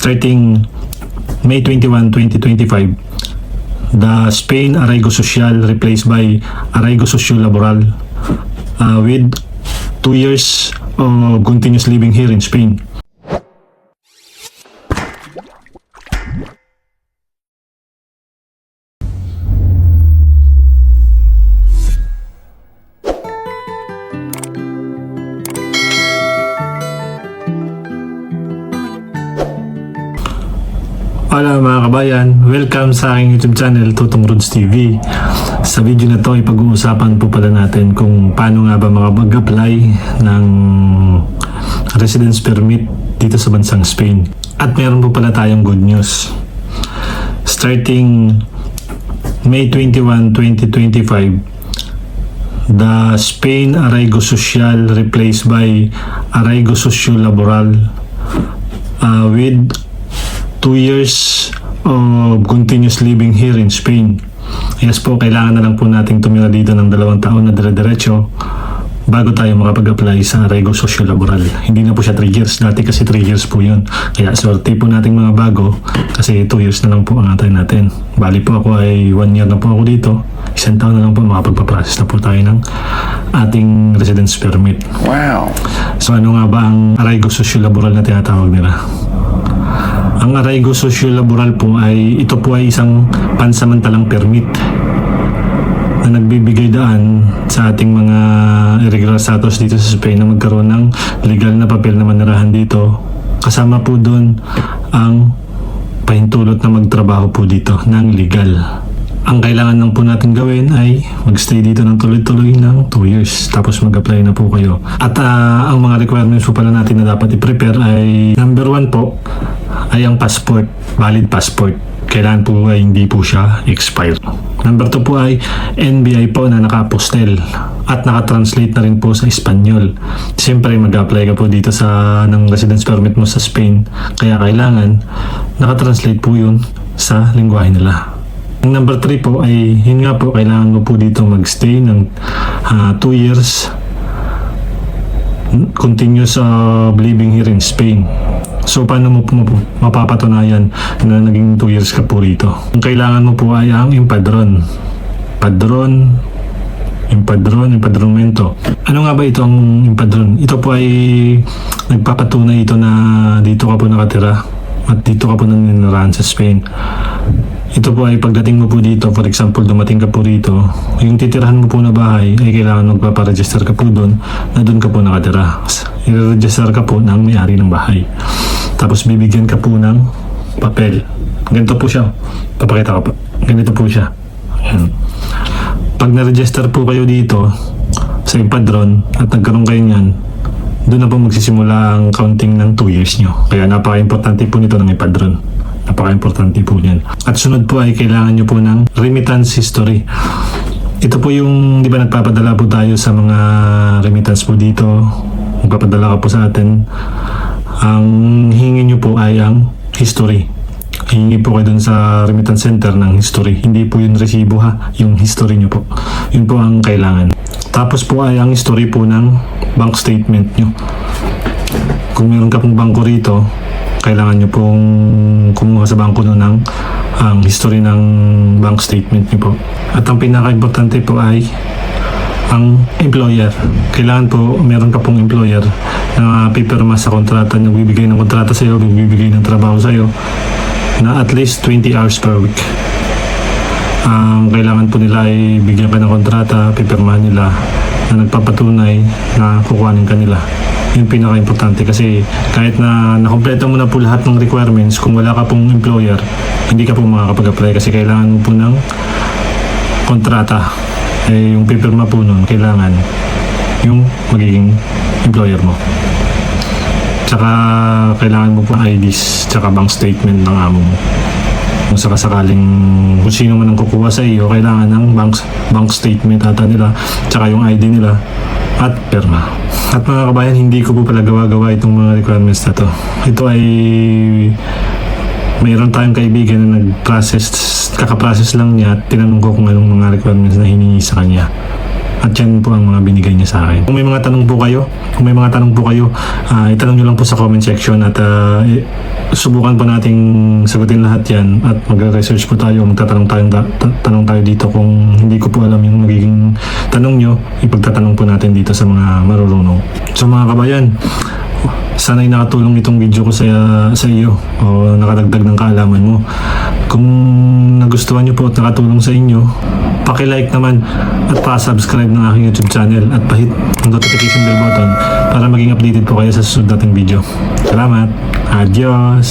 Starting May 21, 2025, the Spain Arraigo Social replaced by Arraigo Socio Laboral with 2 years of continuous living here in Spain. Hola mga kabayan, welcome sa aking YouTube channel, Tutong Rods TV. Sa video na to ay pag-uusapan po pala natin kung paano nga ba makapag-apply ng residence permit dito sa bansang Spain. At meron po pala tayong good news. Starting May 21, 2025, the Spain Arraigo Social replaced by Arraigo Socio Laboral with 2 years of continuous living here in Spain. Yes po, kailangan na lang po nating tumira dito ng 2 taon na dire-diretso bago tayo makapag-apply sa Arraigo Socio Laboral. Hindi na po siya 3 years. Dati kasi 3 years po yun. Kaya swerte po nating mga bago kasi 2 years na lang po ang atay natin. Bali po ako ay 1 year na po ako dito. 1 taon na lang po makapagpaprocess na po tayo ng ating residence permit. Wow! So ano nga ba ang Arraigo Socio Laboral na tinatawag nila? Ang Arraigo Socio Laboral po ay isang pansamantalang permit na nagbibigay daan sa ating mga irregular status dito sa Spain na magkaroon ng legal na papel na manirahan dito. Kasama po doon ang pahintulot na magtrabaho po dito ng legal. Ang kailangan lang po natin gawin ay magstay dito ng tuloy-tuloy ng 2 years. Tapos mag-apply na po kayo. At ang mga requirements po pala natin na dapat i-prepare ay number 1 po ay ang passport, valid passport. Kailangan po ay hindi po siya expired. Number 2 po ay NBI po na naka-apostel at naka-translate na rin po sa Espanyol. Siyempre mag-apply ka po dito ng residence permit mo sa Spain. Kaya kailangan naka-translate po yun sa lingwahe nila. Ang number 3 po ay yun nga po, kailangan mo po dito magstay ng 2 years continuous living here in Spain. So paano mo po mapapatunayan na naging 2 years ka po rito? Ang kailangan mo po ay ang empadronmento. Ano nga ba ito ang empadron? Ito po ay nagpapatunay ito na dito ka po nakatira at dito ka po naninirahan sa Spain. Ito po ay pagdating mo po dito, for example, dumating ka po rito, yung titirahan mo po na bahay ay kailangan magpaparegister ka po doon na doon ka po nakatira. I-register ka po ng may-ari ng bahay. Tapos bibigyan ka po ng papel. Ganito po siya. Papakita ko po. Ganito po siya. Ayan. Pag na-register po kayo dito sa empadron at nagkaroon kayo niyan, doon na po magsisimula ang counting ng 2 years nyo. Kaya napaka-importante po nito ng empadron. Napaka-importante po yan. At sunod po ay kailangan nyo po ng remittance history. Ito po yung, di ba nagpapadala po tayo sa mga remittance po dito. Magpapadala ka po sa atin. Ang hingi nyo po ay ang history. Hingi po kayo dun sa remittance center ng history. Hindi po yung resibo ha, yung history nyo po. Yun po ang kailangan. Tapos po ay ang history po ng bank statement nyo. Kung meron ka pong bangko rito, kailangan nyo pong kumuha sa bangko nyo ng ang history ng bank statement nyo po. At ang pinaka-importante po ay ang employer. Kailangan po meron ka pong employer na pipirma sa kontrata, nagbibigay ng kontrata sa iyo, nagbibigay ng trabaho sa iyo na at least 20 hours per week. Kailangan po nila ay bigyan ka ng kontrata, pipirmahan nila na nagpapatunay na kukuhanin ka nila. Yung pinaka-importante kasi kahit na nakompleto mo na po lahat ng requirements, kung wala ka pong employer, hindi ka po makakapag-apply kasi kailangan mo po ng kontrata. Yung pipirma po nun, kailangan yung magiging employer mo. Tsaka kailangan mo po IDs, tsaka bank statement ng amo mo. Kung sakasakaling kung sino man ang kukuha sa iyo, kailangan ng bank statement ata nila, tsaka yung ID nila at pirma. At mga kabayan, hindi ko po pala gawa-gawa itong mga requirements na to. Ito ay mayroon tayong kaibigan na kakaprocess lang niya at tinanong ko kung anong mga requirements na hiningi sa kanya. At yan po ang mga binigay niya sa akin. Kung may mga tanong po kayo, itanong nyo lang po sa comment section at subukan po nating sagutin lahat yan at magre-research po tayo, magtatanong tayo dito kung hindi ko po alam yung magiging tanong nyo, ipagtatanong po natin dito sa mga marurunong. So mga kabayan, sana'y nakatulong itong video ko sa iyo o nakadagdag ng kaalaman mo. Kung nagustuhan nyo po at nakatulong sa inyo, paki-like naman at pa-subscribe ng aking YouTube channel at pahit ang notification bell button para maging updated po kayo sa susunod nating video. Salamat! Adios!